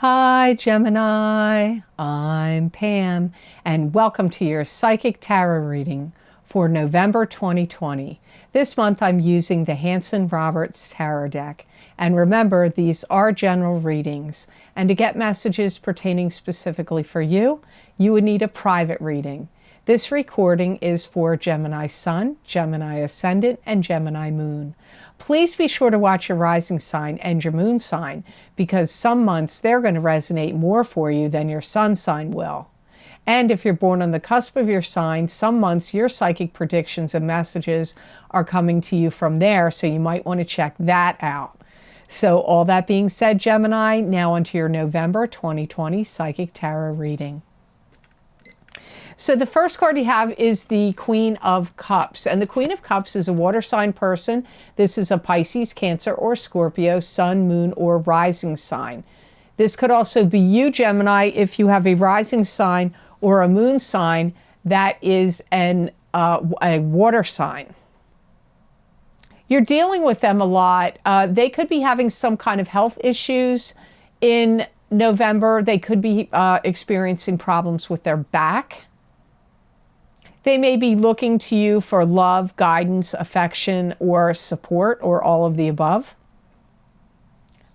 Hi Gemini, I'm Pam, and welcome to your Psychic Tarot reading for November 2020. This month I'm using the Hanson-Roberts Tarot deck. And remember, these are general readings. And to get messages pertaining specifically for you, you would need a private reading. This recording is for Gemini Sun, Gemini Ascendant, and Gemini Moon. Please be sure to watch your rising sign and your moon sign, because some months they're going to resonate more for you than your sun sign will. And if you're born on the cusp of your sign, some months your psychic predictions and messages are coming to you from there, so you might want to check that out. So all that being said, Gemini, now onto your November 2020 Psychic Tarot reading. So the first card you have is the Queen of Cups. And the Queen of Cups is a water sign person. This is a Pisces, Cancer, or Scorpio, sun, moon, or rising sign. This could also be you, Gemini, if you have a rising sign or a moon sign that is a water sign. You're dealing with them a lot. They could be having some kind of health issues in November. They could be experiencing problems with their back. They may be looking to you for love, guidance, affection, or support, or all of the above.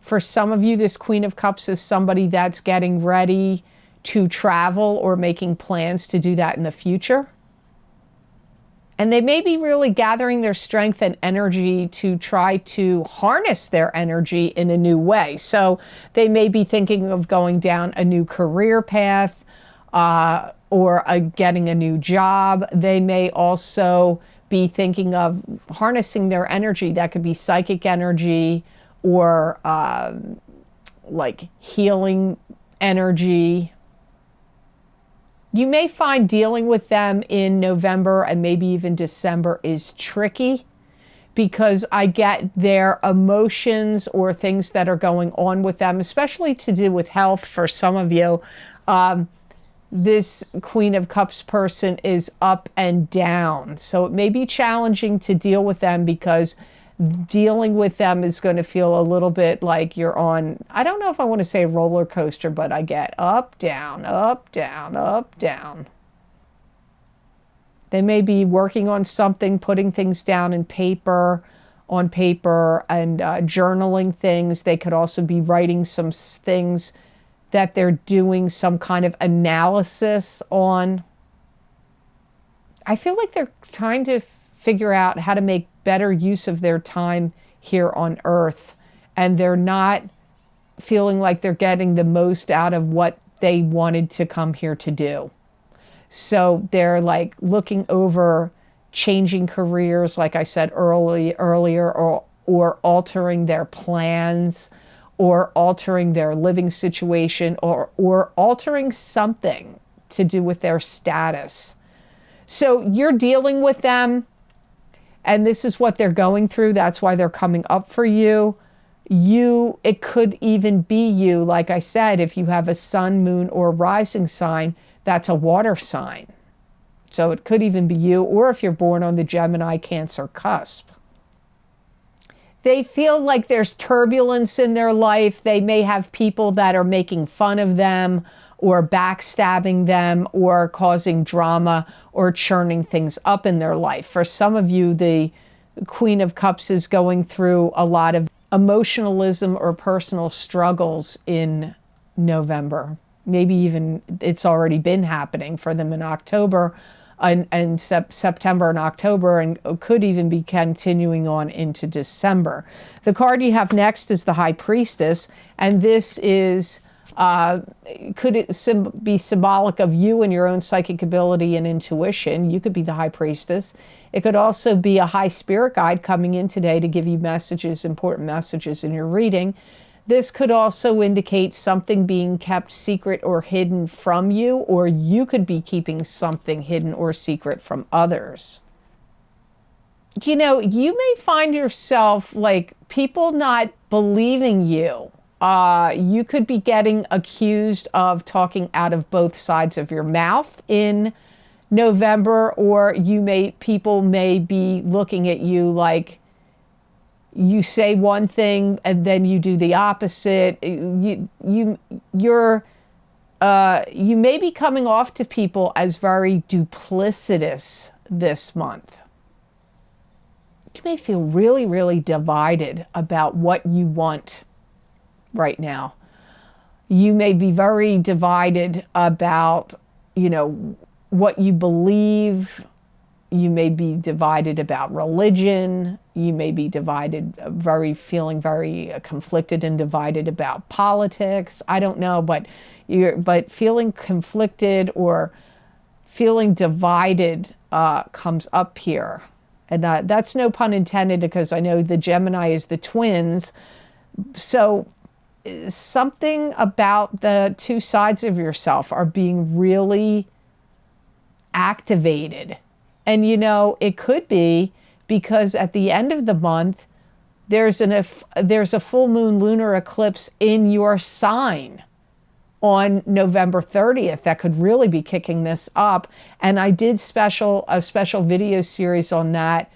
For some of you, this Queen of Cups is somebody that's getting ready to travel or making plans to do that in the future. And they may be really gathering their strength and energy to try to harness their energy in a new way. So they may be thinking of going down a new career path, or getting a new job. They may also be thinking of harnessing their energy. That could be psychic energy or like healing energy. You may find dealing with them in November and maybe even December is tricky, because I get their emotions or things that are going on with them, especially to do with health for some of you. This Queen of Cups person is up and down. So it may be challenging to deal with them, because dealing with them is going to feel a little bit like you're on, I don't know if I want to say a roller coaster, but I get up, down, up, down, up, down. They may be working on something, putting things down on paper and journaling things. They could also be writing some things that they're doing some kind of analysis on. I feel like they're trying to figure out how to make better use of their time here on Earth, and they're not feeling like they're getting the most out of what they wanted to come here to do. So they're like looking over changing careers, like I said earlier, or altering their plans, or altering their living situation, or altering something to do with their status. So you're dealing with them, and this is what they're going through. That's why they're coming up for you. It could even be you, like I said, if you have a sun, moon, or rising sign, that's a water sign. So it could even be you, or if you're born on the Gemini, Cancer cusp. They feel like there's turbulence in their life. They may have people that are making fun of them, or backstabbing them, or causing drama, or churning things up in their life. For some of you, the Queen of Cups is going through a lot of emotionalism or personal struggles in November. Maybe even it's already been happening for them in October, and September and October, and could even be continuing on into December. The card you have next is the High Priestess, and this is could it be symbolic of you and your own psychic ability and intuition. You could be the High Priestess. It could also be a high spirit guide coming in today to give you messages, important messages in your reading. This could also indicate something being kept secret or hidden from you, or you could be keeping something hidden or secret from others. You know, you may find yourself like people not believing you. You could be getting accused of talking out of both sides of your mouth in November, or people may be looking at you like you say one thing and then you do the opposite. You may be coming off to people as very duplicitous this month. You may feel really, really divided about what you want right now. You may be very divided about, what you believe. You may be divided about religion. You may be divided, feeling very conflicted and divided about politics. I don't know, but feeling conflicted or feeling divided comes up here. And that's no pun intended, because I know the Gemini is the twins. So something about the two sides of yourself are being really activated. And it could be because at the end of the month, there's a full moon lunar eclipse in your sign on November 30th that could really be kicking this up. And I did a special video series on that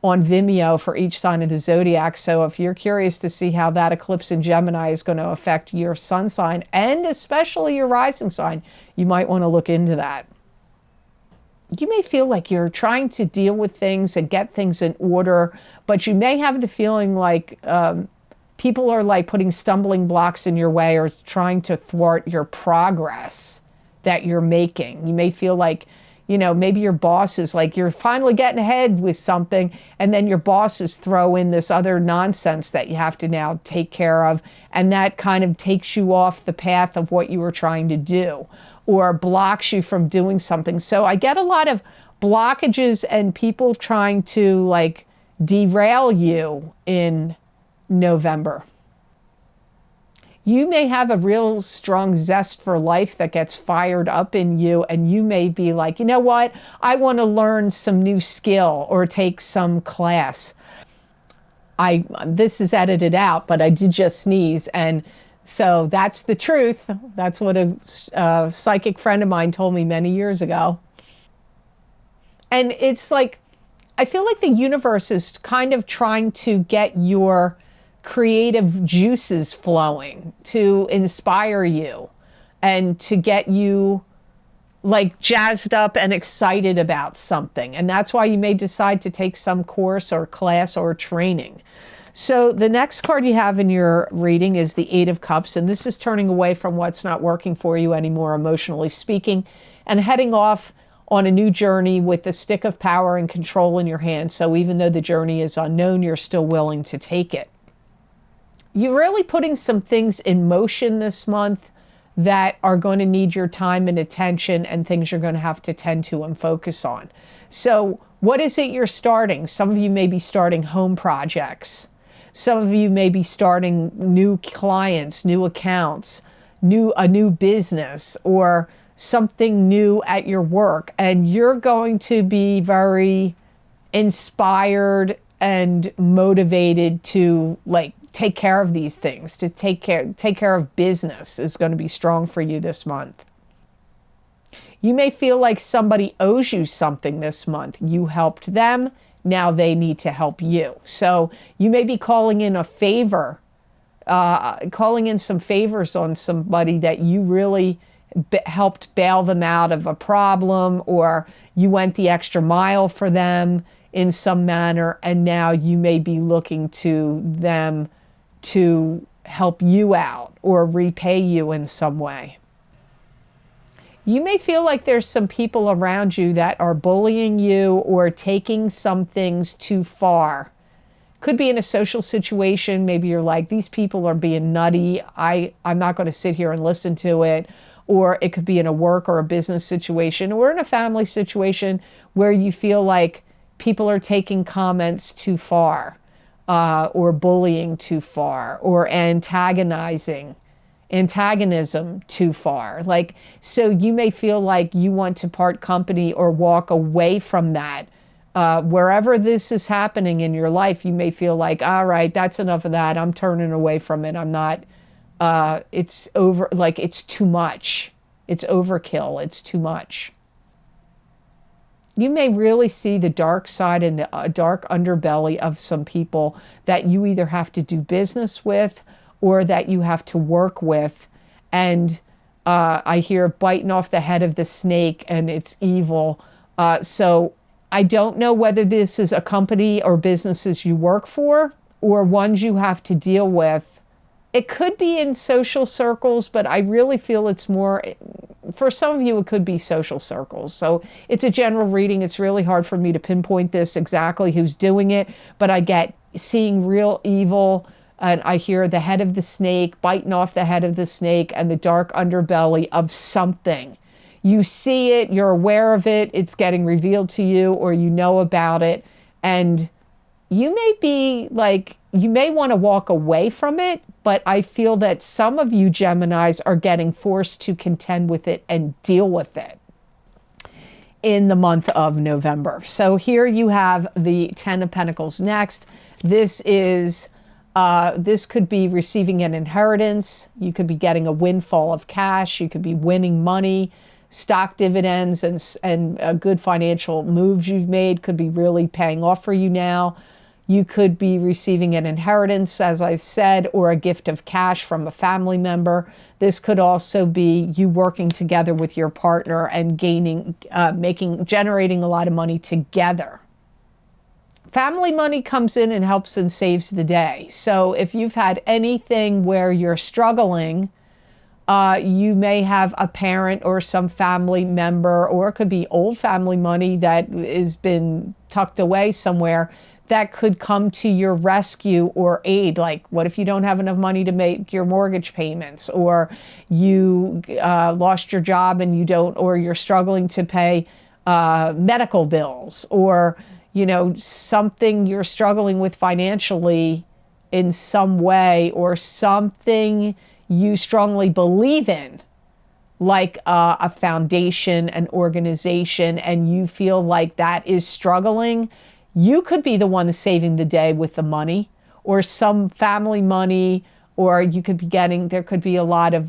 on Vimeo for each sign of the zodiac. So if you're curious to see how that eclipse in Gemini is going to affect your sun sign and especially your rising sign, you might want to look into that. You may feel like you're trying to deal with things and get things in order, but you may have the feeling like people are like putting stumbling blocks in your way or trying to thwart your progress that you're making. You may feel like, maybe your boss is like, you're finally getting ahead with something, and then your bosses throw in this other nonsense that you have to now take care of, and that kind of takes you off the path of what you were trying to do, or blocks you from doing something. So I get a lot of blockages and people trying to derail you in November. You may have a real strong zest for life that gets fired up in you, and you may be like, you know what? I want to learn some new skill or take some class. This is edited out, but I did just sneeze, and so that's the truth. That's what a psychic friend of mine told me many years ago. And it's like, I feel like the universe is kind of trying to get your creative juices flowing, to inspire you and to get you jazzed up and excited about something. And that's why you may decide to take some course or class or training. So the next card you have in your reading is the Eight of Cups, and this is turning away from what's not working for you anymore, emotionally speaking, and heading off on a new journey with the stick of power and control in your hand. So even though the journey is unknown, you're still willing to take it. You're really putting some things in motion this month that are going to need your time and attention, and things you're going to have to tend to and focus on. So what is it you're starting? Some of you may be starting home projects. Some of you may be starting new clients, new accounts, a new business, or something new at your work. And you're going to be very inspired and motivated to take care of these things, to take care of business is going to be strong for you this month. You may feel like somebody owes you something this month. You helped them, now they need to help you. So you may be calling in a favor, calling in some favors on somebody that you really helped bail them out of a problem, or you went the extra mile for them in some manner, and now you may be looking to them to help you out or repay you in some way. You may feel like there's some people around you that are bullying you or taking some things too far. Could be in a social situation. Maybe you're like, these people are being nutty. I'm not going to sit here and listen to it. Or it could be in a work or a business situation, or in a family situation where you feel like people are taking comments too far, or bullying too far, or antagonism too far. So you may feel like you want to part company or walk away from that. Wherever this is happening in your life, you may feel like, all right, that's enough of that. I'm turning away from it. I'm not, it's over, it's too much. It's overkill. It's too much. You may really see the dark side and the dark underbelly of some people that you either have to do business with or that you have to work with. And I hear biting off the head of the snake, and it's evil. So I don't know whether this is a company or businesses you work for or ones you have to deal with. It could be in social circles, but I really feel it's more, for some of you, it could be social circles. So it's a general reading. It's really hard for me to pinpoint this exactly who's doing it, but I get seeing real evil, and I hear the head of the snake, biting off the head of the snake, and the dark underbelly of something. You see it, you're aware of it, it's getting revealed to you, or you know about it, and you may be like, you may want to walk away from it, but I feel that some of you Geminis are getting forced to contend with it and deal with it in the month of November. So here you have the Ten of Pentacles next. This is, this could be receiving an inheritance. You could be getting a windfall of cash. You could be winning money. Stock dividends and good financial moves you've made could be really paying off for you now. You could be receiving an inheritance, as I've said, or a gift of cash from a family member. This could also be you working together with your partner and generating a lot of money together. Family money comes in and helps and saves the day. So if you've had anything where you're struggling, you may have a parent or some family member, or it could be old family money that has been tucked away somewhere, that could come to your rescue or aid. Like, what if you don't have enough money to make your mortgage payments, or you lost your job and you don't, or you're struggling to pay medical bills, or, you know, something you're struggling with financially in some way, or something you strongly believe in, like a foundation, an organization, and you feel like that is struggling. You could be the one saving the day with the money, or some family money, or you could be getting, there could be a lot of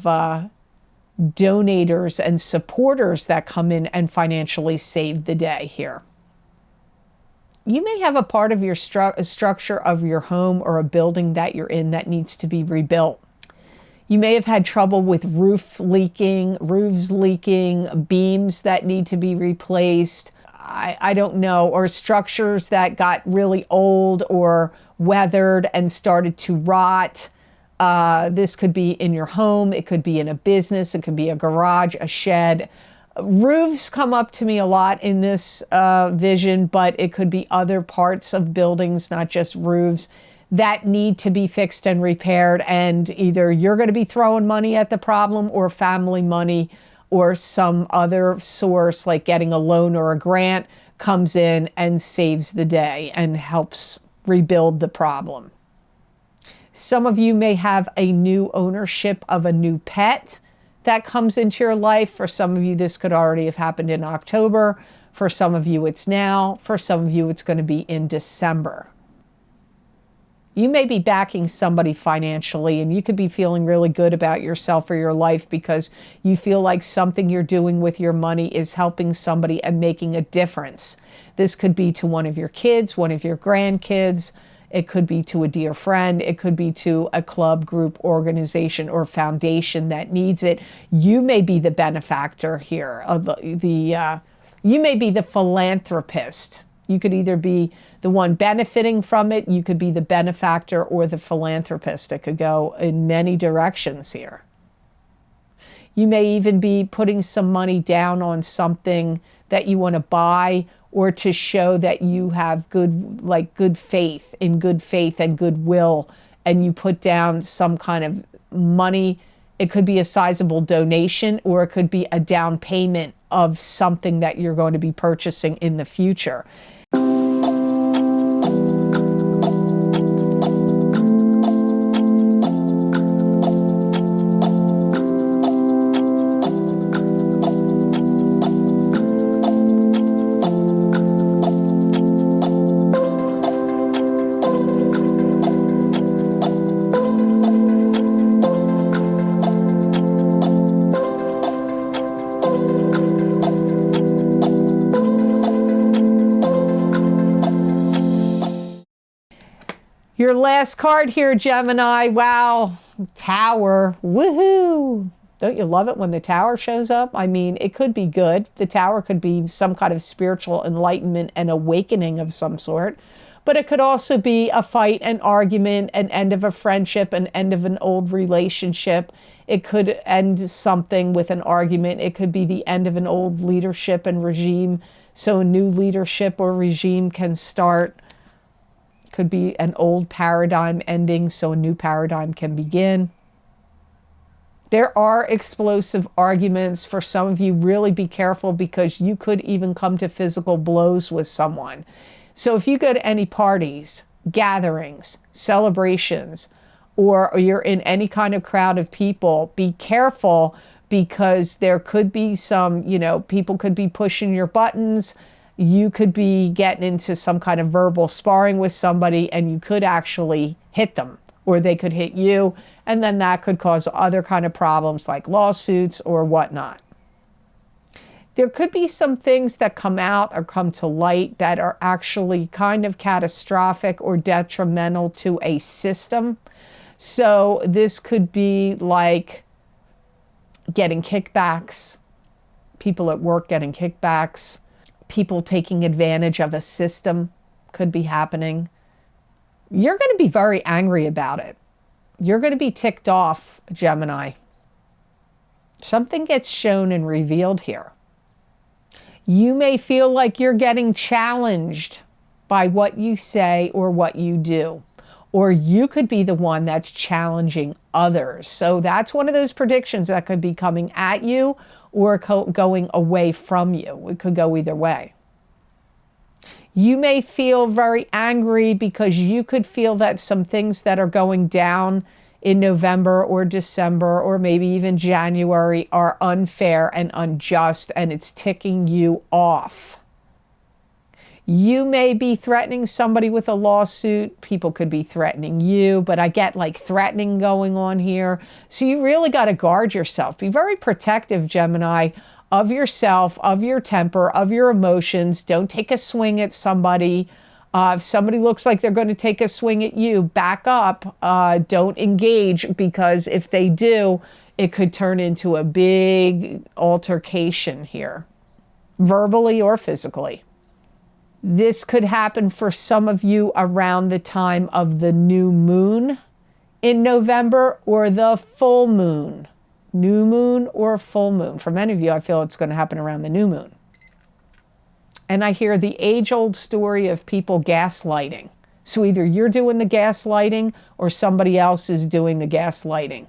donators and supporters that come in and financially save the day here. You may have a part of your structure of your home or a building that you're in that needs to be rebuilt. You may have had trouble with roofs leaking, beams that need to be replaced. I don't know, or structures that got really old or weathered and started to rot. This could be in your home, it could be in a business, it could be a garage, a shed. Roofs come up to me a lot in this vision, but it could be other parts of buildings, not just roofs, that need to be fixed and repaired. And either you're going to be throwing money at the problem, or family money, or some other source like getting a loan or a grant comes in and saves the day and helps rebuild the problem. Some of you may have a new ownership of a new pet that comes into your life. For some of you, this could already have happened in October. For some of you, it's now. For some of you, it's going to be in December. You may be backing somebody financially, and you could be feeling really good about yourself or your life because you feel like something you're doing with your money is helping somebody and making a difference. This could be to one of your kids, one of your grandkids. It could be to a dear friend. It could be to a club, group, organization, or foundation that needs it. You may be the benefactor here. You may be the philanthropist. You could either be the one benefiting from it, you could be the benefactor, or the philanthropist. It could go in many directions here. You may even be putting some money down on something that you want to buy, or to show that you have good faith and goodwill, and you put down some kind of money. It could be a sizable donation, or it could be a down payment of something that you're going to be purchasing in the future. Your last card here, Gemini. Wow. Tower. Woohoo. Don't you love it when the Tower shows up? I mean, it could be good. The Tower could be some kind of spiritual enlightenment and awakening of some sort. But it could also be a fight, an argument, an end of a friendship, an end of an old relationship. It could end something with an argument. It could be the end of an old leadership and regime, so a new leadership or regime can start. Could be an old paradigm ending, so a new paradigm can begin. There are explosive arguments. For some of you, really be careful because you could even come to physical blows with someone. So if you go to any parties, gatherings, celebrations, or you're in any kind of crowd of people, be careful because there could be some, people could be pushing your buttons. You could be getting into some kind of verbal sparring with somebody and you could actually hit them or they could hit you. And then that could cause other kind of problems like lawsuits or whatnot. There could be some things that come out or come to light that are actually kind of catastrophic or detrimental to a system. So this could be like getting kickbacks, people at work getting kickbacks, people taking advantage of a system could be happening. You're going to be very angry about it. You're going to be ticked off, Gemini. Something gets shown and revealed here. You may feel like you're getting challenged by what you say or what you do. Or you could be the one that's challenging others. So that's one of those predictions that could be coming at you or going away from you. It could go either way. You may feel very angry because you could feel that some things that are going down in November or December or maybe even January are unfair and unjust and it's ticking you off. You may be threatening somebody with a lawsuit. People could be threatening you, but I get like threatening going on here. So you really got to guard yourself. Be very protective, Gemini, of yourself, of your temper, of your emotions. Don't take a swing at somebody. If somebody looks like they're going to take a swing at you, back up. Don't engage because if they do, it could turn into a big altercation here, verbally or physically. This could happen for some of you around the time of the new moon in November or the full moon. New moon or full moon. For many of you, I feel it's going to happen around the new moon. And I hear the age-old story of people gaslighting. So either you're doing the gaslighting or somebody else is doing the gaslighting.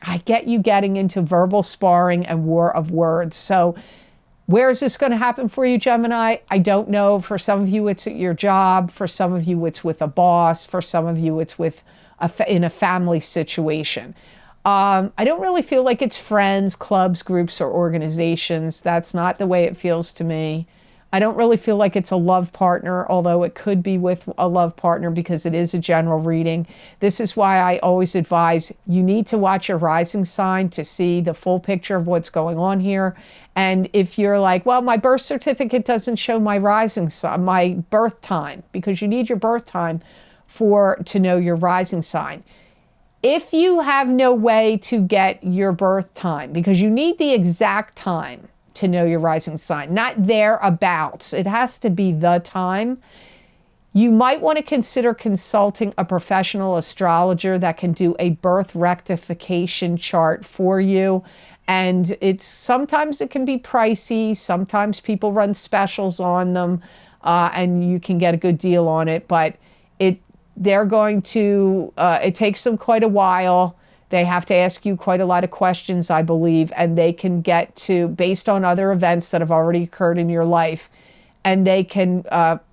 I get you getting into verbal sparring and war of words. So where is this going to happen for you, Gemini? I don't know. For some of you, it's at your job. For some of you, it's with a boss. For some of you, it's with in a family situation. I don't really feel like it's friends, clubs, groups, or organizations. That's not the way it feels to me. I don't really feel like it's a love partner, although it could be with a love partner because it is a general reading. This is why I always advise you need to watch your rising sign to see the full picture of what's going on here. And if you're like, well, my birth certificate doesn't show my rising sign, my birth time, because you need your birth time to know your rising sign. If you have no way to get your birth time, because you need the exact time to know your rising sign, not thereabouts, it has to be the time, you might want to consider consulting a professional astrologer that can do a birth rectification chart for you. And sometimes it can be pricey, sometimes people run specials on them, and you can get a good deal on it, but it takes them quite a while. They have to ask you quite a lot of questions, I believe, and they can get to, based on other events that have already occurred in your life, and they can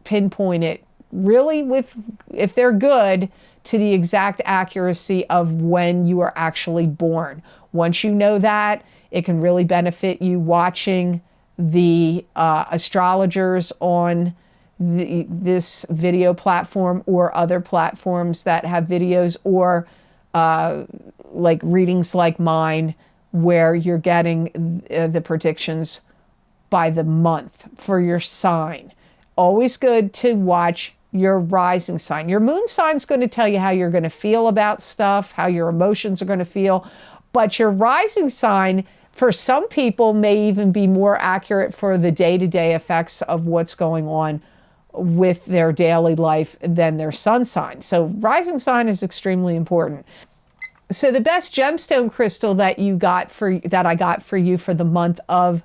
pinpoint it really if they're good, to the exact accuracy of when you are actually born. Once you know that, it can really benefit you watching the astrologers on this video platform or other platforms that have videos, or like readings like mine where you're getting the predictions by the month for your sign. Always good to watch your rising sign. Your moon sign is going to tell you how you're going to feel about stuff, how your emotions are going to feel. But your rising sign, for some people, may even be more accurate for the day-to-day effects of what's going on with their daily life than their sun sign. So rising sign is extremely important. So the best gemstone crystal that I got for you for the month of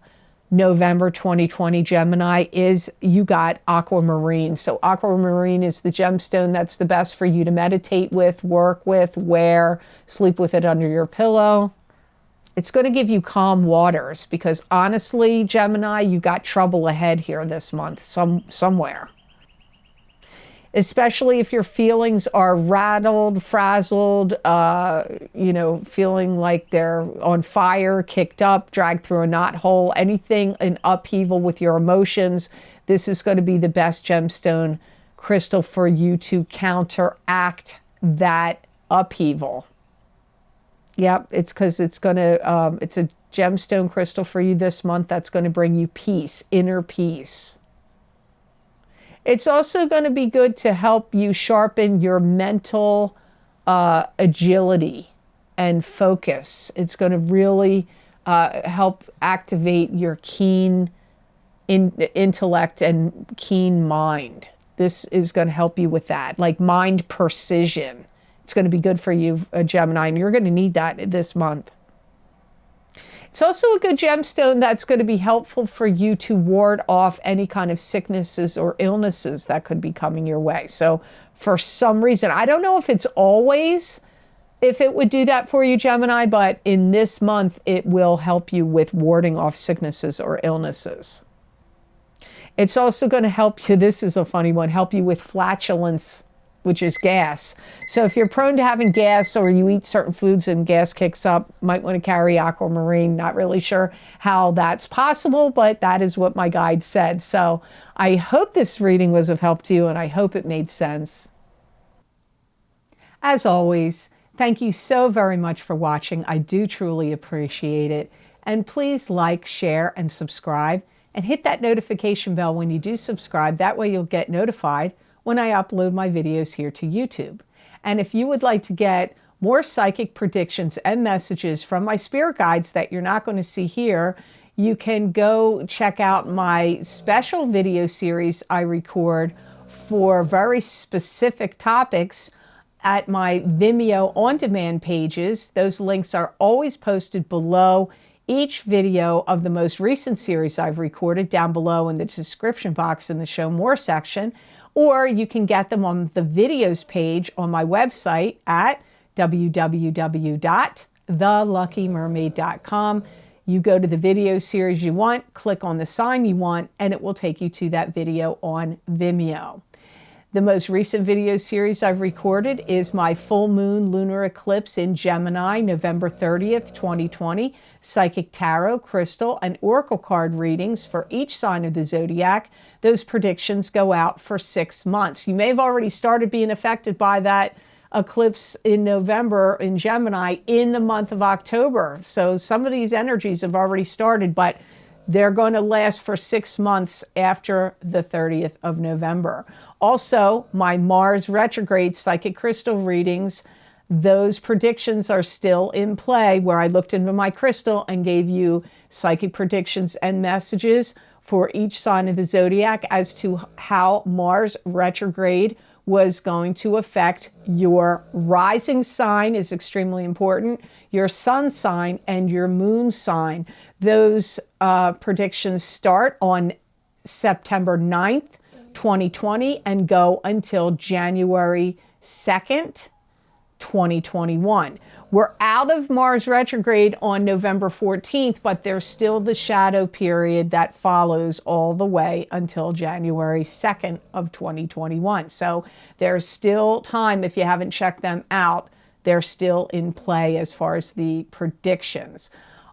November 2020, Gemini, is you got aquamarine. So aquamarine is the gemstone that's the best for you to meditate with, work with, wear, sleep with it under your pillow. It's going to give you calm waters because honestly, Gemini, you got trouble ahead here this month somewhere. Especially if your feelings are rattled, frazzled, feeling like they're on fire, kicked up, dragged through a knothole, anything in upheaval with your emotions. This is going to be the best gemstone crystal for you to counteract that upheaval. Yep, it's because it's a gemstone crystal for you this month that's going to bring you peace, inner peace. It's also going to be good to help you sharpen your mental agility and focus. It's going to really help activate your keen intellect and keen mind. This is going to help you with that, like mind precision. It's going to be good for you, Gemini, and you're going to need that this month. It's also a good gemstone that's going to be helpful for you to ward off any kind of sicknesses or illnesses that could be coming your way. So for some reason, I don't know if it's always, if it would do that for you, Gemini, but in this month, it will help you with warding off sicknesses or illnesses. It's also going to help you, this is a funny one, help you with flatulence, which is gas. So if you're prone to having gas or you eat certain foods and gas kicks up, might want to carry aquamarine. Not really sure how that's possible, but that is what my guide said. So I hope this reading was of help to you and I hope it made sense. As always, thank you so very much for watching. I do truly appreciate it. And please like, share, and subscribe, and hit that notification bell when you do subscribe. That way you'll get notified when I upload my videos here to YouTube. And if you would like to get more psychic predictions and messages from my spirit guides that you're not going to see here, you can go check out my special video series I record for very specific topics at my Vimeo on-demand pages. Those links are always posted below each video of the most recent series I've recorded, down below in the description box in the Show More section. Or you can get them on the videos page on my website at www.theluckymermaid.com. You go to the video series you want, click on the sign you want, and it will take you to that video on Vimeo. The most recent video series I've recorded is my full moon lunar eclipse in Gemini, November 30th, 2020, psychic tarot, crystal, and oracle card readings for each sign of the zodiac. Those predictions go out for 6 months. You may have already started being affected by that eclipse in November in Gemini in the month of October. So some of these energies have already started, but they're going to last for 6 months after the 30th of November. Also, my Mars retrograde psychic crystal readings, those predictions are still in play, where I looked into my crystal and gave you psychic predictions and messages for each sign of the zodiac as to how Mars retrograde was going to affect your rising sign is extremely important, your sun sign, and your moon sign. Those predictions start on September 9th, 2020 and go until January 2nd, 2021. We're out of Mars retrograde on November 14th, but there's still the shadow period that follows all the way until January 2nd of 2021. So there's still time. If you haven't checked them out, they're still in play as far as the predictions.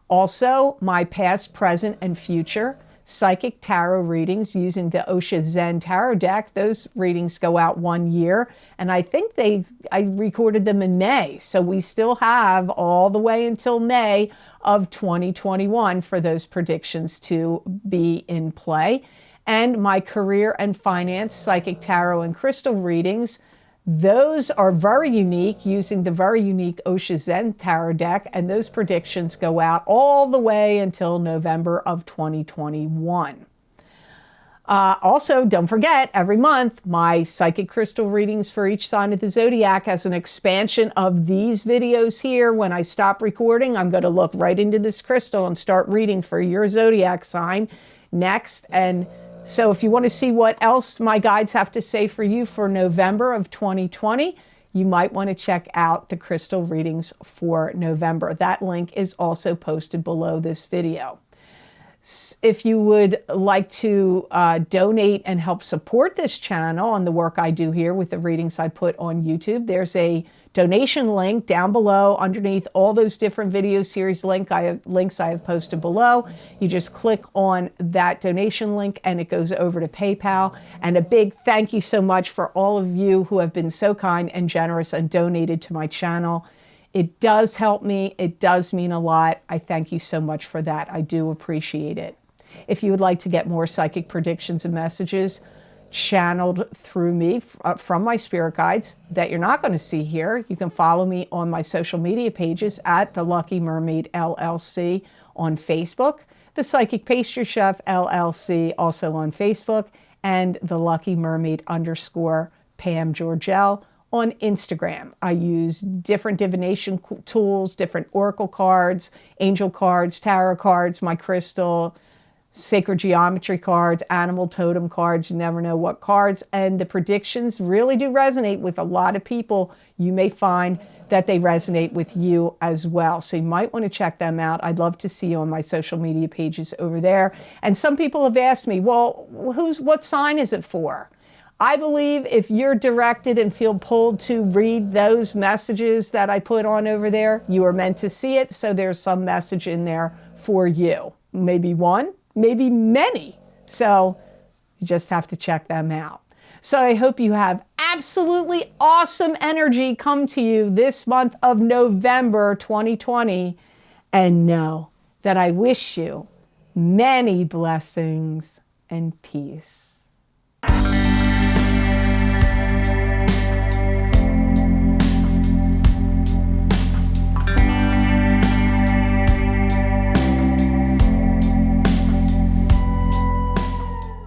Also, my past, present, and future psychic tarot readings using the Osha Zen Tarot deck. Those readings go out 1 year, and I think I recorded them in May. So we still have all the way until May of 2021 for those predictions to be in play. and my career and finance psychic tarot and crystal readings. Those are very unique, using the very unique Osha Zen Tarot deck, and those predictions go out all the way until November of 2021. Also, don't forget, every month, my psychic crystal readings for each sign of the zodiac as an expansion of these videos here. When I stop recording, I'm going to look right into this crystal and start reading for your zodiac sign next. And so if you want to see what else my guides have to say for you for November of 2020, you might want to check out the crystal readings for November. That link is also posted below this video. If you would like to donate and help support this channel and the work I do here with the readings I put on YouTube, there's a donation link down below underneath all those different video series links I have posted below. You just click on that donation link and it goes over to PayPal. And a big thank you so much for all of you who have been so kind and generous and donated to my channel. It does help me. It does mean a lot. I thank you so much for that. I do appreciate it. If you would like to get more psychic predictions and messages channeled through me from my spirit guides that you're not going to see here, you can follow me on my social media pages at The Lucky Mermaid LLC on Facebook, The Psychic Pastry Chef LLC also on Facebook, and The Lucky Mermaid _ Pam Georgel on Instagram. I use different divination tools, different oracle cards, angel cards, tarot cards, my crystal, sacred geometry cards, animal totem cards. You never know what cards. And the predictions really do resonate with a lot of people. You may find that they resonate with you as well. So you might want to check them out. I'd love to see you on my social media pages over there. And some people have asked me, well, what sign is it for? I believe if you're directed and feel pulled to read those messages that I put on over there, you are meant to see it. So there's some message in there for you. Maybe one, maybe many. So you just have to check them out. So I hope you have absolutely awesome energy come to you this month of November 2020. And know that I wish you many blessings and peace.